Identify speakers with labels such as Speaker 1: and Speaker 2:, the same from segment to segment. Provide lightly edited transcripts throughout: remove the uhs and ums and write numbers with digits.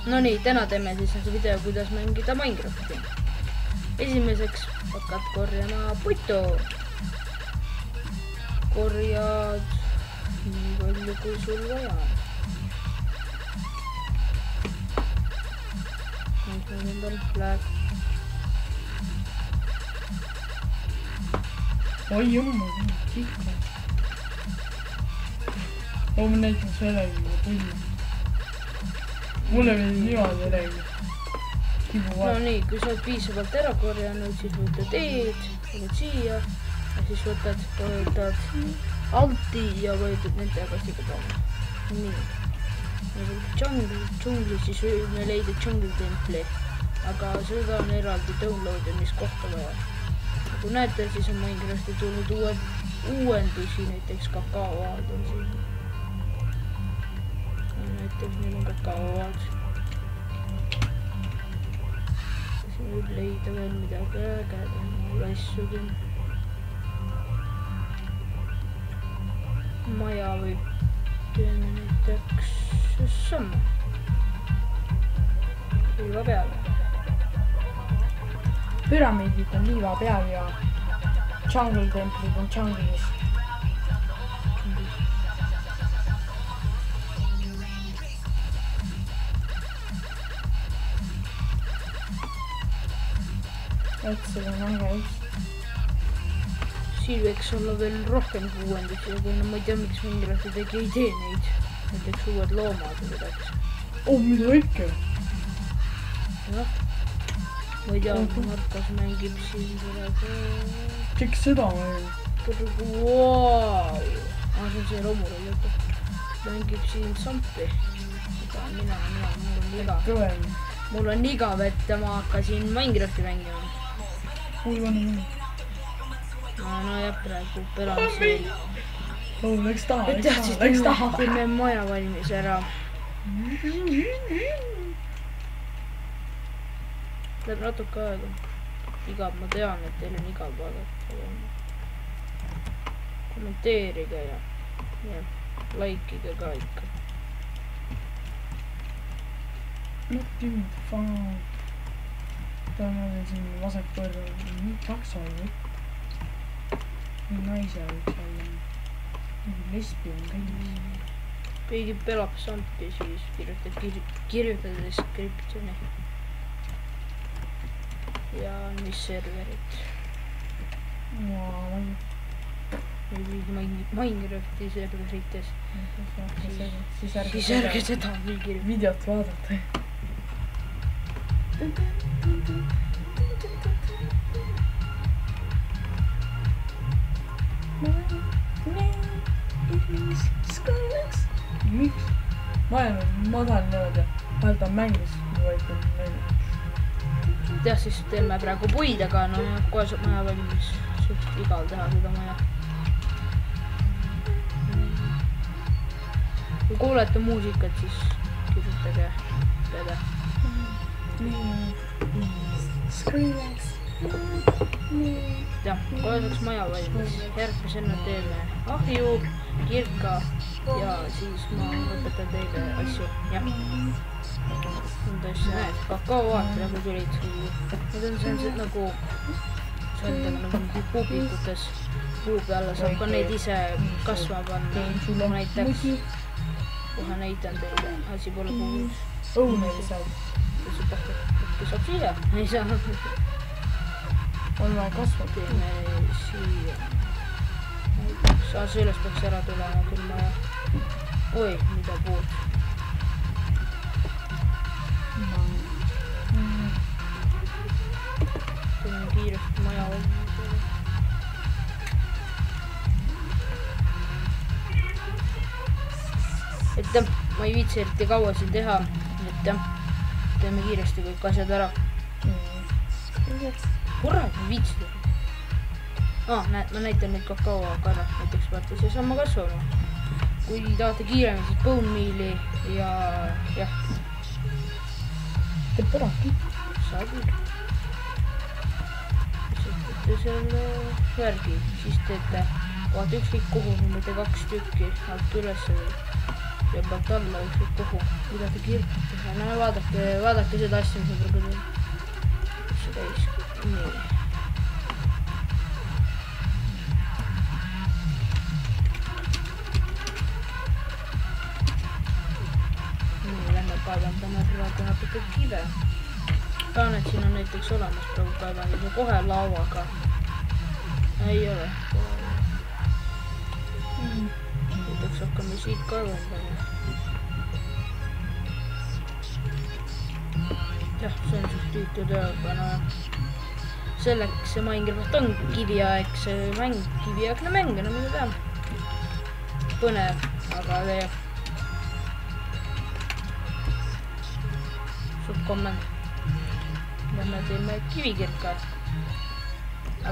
Speaker 1: No nii, täna teeme siis video, kuidas mängida Minecrafti. Esimeseks hakkad korjama puitu. Korjad nii palju kui sul vaja. Nüüd on flag.
Speaker 2: Oi jumma, kikka. Ma näitan sellegi pulli. Mulle veel niimoodi elegi.
Speaker 1: No nii, kui sa oled piisavalt ära korjanud, siis võtad teed, võtad siia ja siis võtad alti ja võtad need tagasi ka panna. Nii. Džungli, siis võime leida džungli templi, aga seda on eraldi downloadimiskohta vaja. Nagu näete, siis on Minecrafti tulnud uuendusi, näiteks kakaoad on siin. Näiteks meil on kakaoad. Siin võib leida veel midagi ägedamaid asju küll. Maja võib teeme näiteks samme. Liiva peal.
Speaker 2: Püramiidid on liiva peal ja jungle templid on junglis. Et see on äge üks.
Speaker 1: Siin võiks olla veel rohkem uuendusi, aga no ma ei tea, miks Minecrafti tegi ei tee neid. Näiteks uued loomad või midagi.
Speaker 2: Mida ikka?
Speaker 1: Jah. Ma ei tea, Markos mängib siin praegu.
Speaker 2: Miks seda mängib?
Speaker 1: Vau! See on see romurel jutu. Mängib siin sampi. Mul on igav, et ma hakkasin Minecrafti mängima. No jah, praegu pelan siin.
Speaker 2: Läks taha.
Speaker 1: Teeme maja valmis ära. Läheb natuke aega. Igav, ma tean, et teil on igav vaadata. Kommenteerige ja likeige ka ikka.
Speaker 2: Not even fun. Ta on veel siin vasakpõrda. Nii takso või? Naise võiks olla. Lesbi on kõigis.
Speaker 1: Keegi pelab sampi, siis kirjutada descriptioni. Ja mis serverit. Minecrafti serverites. Siis ärge seda veel kirjutada.
Speaker 2: Videot vaadata. Miks? Ma tahan niimoodi, vaheldab mängis, vaid on mängis.
Speaker 1: Tead, siis teeme praegu puid, aga no kohe saab maja valmis. Suht igal teha seda maja. Kui kuulete muusikat, siis kirjutage peale. Ja, kohe saaks maja valmis. Järgmisena teeme ahju, kirka ja siis ma õpetan teile asju. Jah. Need asju näed, kakaoad praegu tulid. Need on sellised nagu puupikutes. Puu peale saab ka neid ise kasva panna. Näiteks kohe näitan teile. Asi pole puhus.
Speaker 2: Õune ei saa.
Speaker 1: Kes saab siia? Ei saa.
Speaker 2: On vaja kasvab.
Speaker 1: Teeme siia. Sellest peaks ära tulema küll maja. Oi, mida puud. Teeme kiiresti maja valmis. Et ma ei viitsi eriti kaua siin teha. Et teeme kiiresti kõik asjad ära. Kurat, ma viitsi teha. Näed, ma näitan neid kakaokarra, näiteks vaata see sama kasvama. Kui tahate kiiremini, siis bone meal'i ja jah.
Speaker 2: Teeb põraki.
Speaker 1: Saab küll. Siis teete selle värgi, siis teete vaata ükskõik kuhu, teete 2 tükki alt üles. ja pealt alla ükskord kuhu, mida te kirjutate teha. No vaadake seda asja, mis ma praegu teen. Kus see käis? Nii. Nii, lähme kaevandame praegu natuke kive. Tahan, et siin on näiteks olemas praegu kaevandus ja kohe lauaga. Ei ole. Näiteks hakkame siit kaevandama. Jah, see on suht tüütu töö, aga no selleks see Minecraft on kiviaegse mäng, kiviaegne mäng, no mida teha. Põnev, aga leiab suht komment. Lähme teeme kivikirka.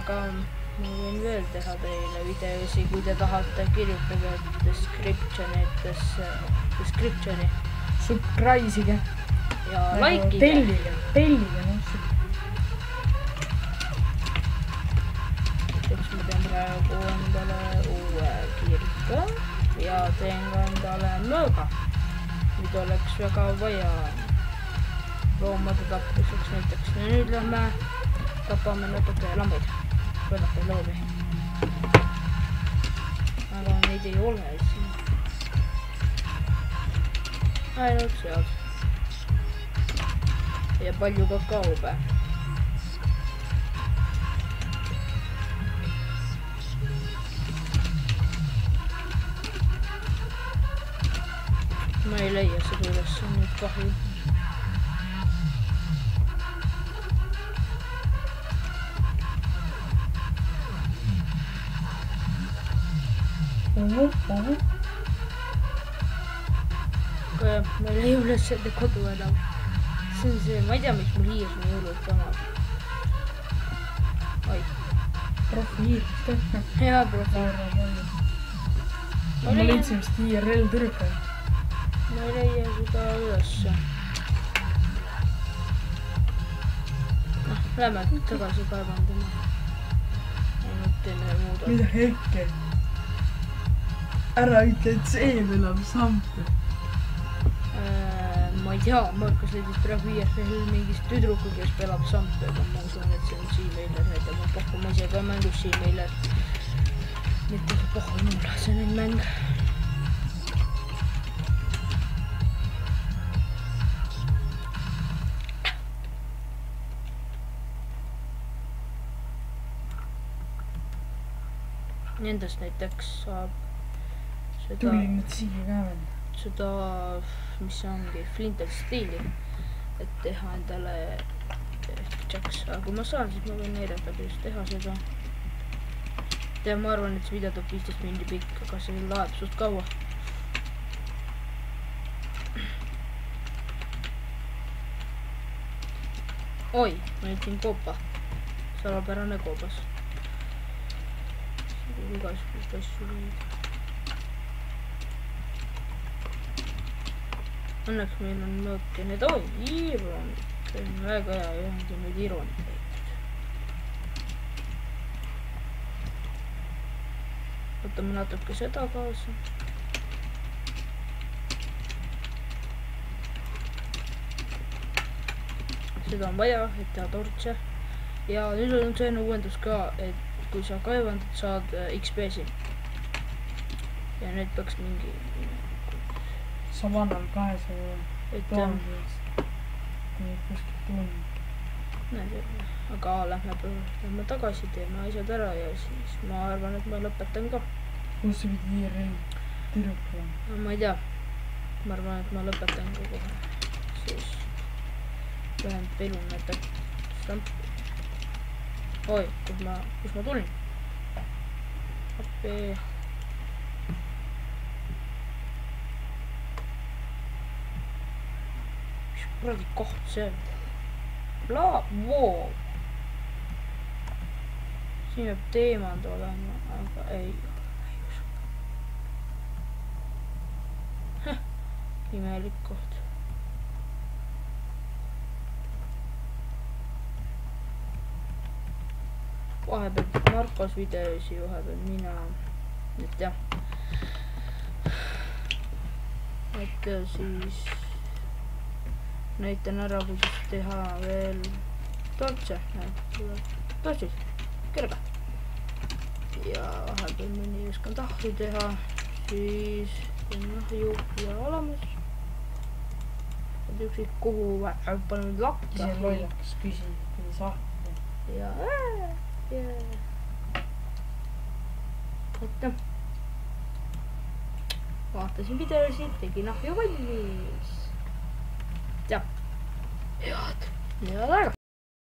Speaker 1: Aga ma võin veel teha teile videosi, kui te tahate, kirjutage descriptioni.
Speaker 2: Subscribe'ige.
Speaker 1: Ja likeige.
Speaker 2: Tellige, noh.
Speaker 1: Näiteks ma teen praegu endale uue kirka ja teen ka endale mõõga, mida oleks väga vaja loomade tapmiseks näiteks. Ja nüüd lähme tapame natuke lambaid. Võrdake loomi. Aga neid ei ole siin. Ainult sealt. Ja palju kakaobe. Ma ei leia seda üles, see on nüüd kahju. Aga jah, ma ei leia üles enda kodu enam. See on see, ma ei tea, miks mul hiirs nii hullult vanad. Oi.
Speaker 2: Profi hiirist tehna.
Speaker 1: Hea profi.
Speaker 2: Ma leidsin vist IRL tõrga.
Speaker 1: Ma ei leia seda ülesse. Lähme tagasi kaevandama. Ainult teeme muud.
Speaker 2: Mida hetke? Ära ütle, et see elab sampe.
Speaker 1: Ma ei tea, Markus leidis praegu IRL mingist tüdruku, kes pelab sampe, aga ma usun, et see on Seamailer, näitab ma pohku, ma ise ka mängus Seamailer. Mitte pohku mulle, see on mäng. Nendest näiteks saab
Speaker 2: tulin nüüd siia ka veel.
Speaker 1: Seda, mis ongi Flintel stiili, et teha endale jacks. Aga kui ma saan, siis ma võin näidata, kuidas teha seda. Ja ma arvan, et see video tuleb 15 minutit pikk, aga see laeb suht kaua. Oi, ma leidsin koopa. Salapärane koobas. Igasugust asju leida. Õnneks meil on mõõke need, oi, ironik. See on väga hea, ei ongi nüüd ironik leitud. Võtame natuke seda kaasa. Seda on vaja, et teha tortse. Ja nüüd on see uuendus ka, et kui sa kaevandad, saad XP-si. Ja nüüd peaks mingi...
Speaker 2: Savannal 200 toondist. Kui nüüd kuskilt tund.
Speaker 1: Aga lähme tagasi, teeme asjad ära ja siis ma arvan, et ma lõpetan ka.
Speaker 2: Kus sa pidi IRL tüdrukule?
Speaker 1: Ma ei tea. Ma arvan, et ma lõpetan ka kohe. Siis lähen pelun näitab stampi. Oi, kus ma tulin? Appi. Mis kuradi koht see on? Voo. Siin peab teemand olema, aga ei usu. Imelik koht. Vahepeal Markos videosi, vahepeal mina. Nüüd jah. et siis näitan ära, kuidas teha veel tortse. Tortsid, kerge. Ja vahepeal mõni oskan tahvli teha, siis nahju ja olemas. Ükskõik kuhu panen lakka.
Speaker 2: See lollakas küsi, kuidas ahvli.
Speaker 1: Ja oota. Vaatasin videosid, tegin ahju valmis. Ja head aega.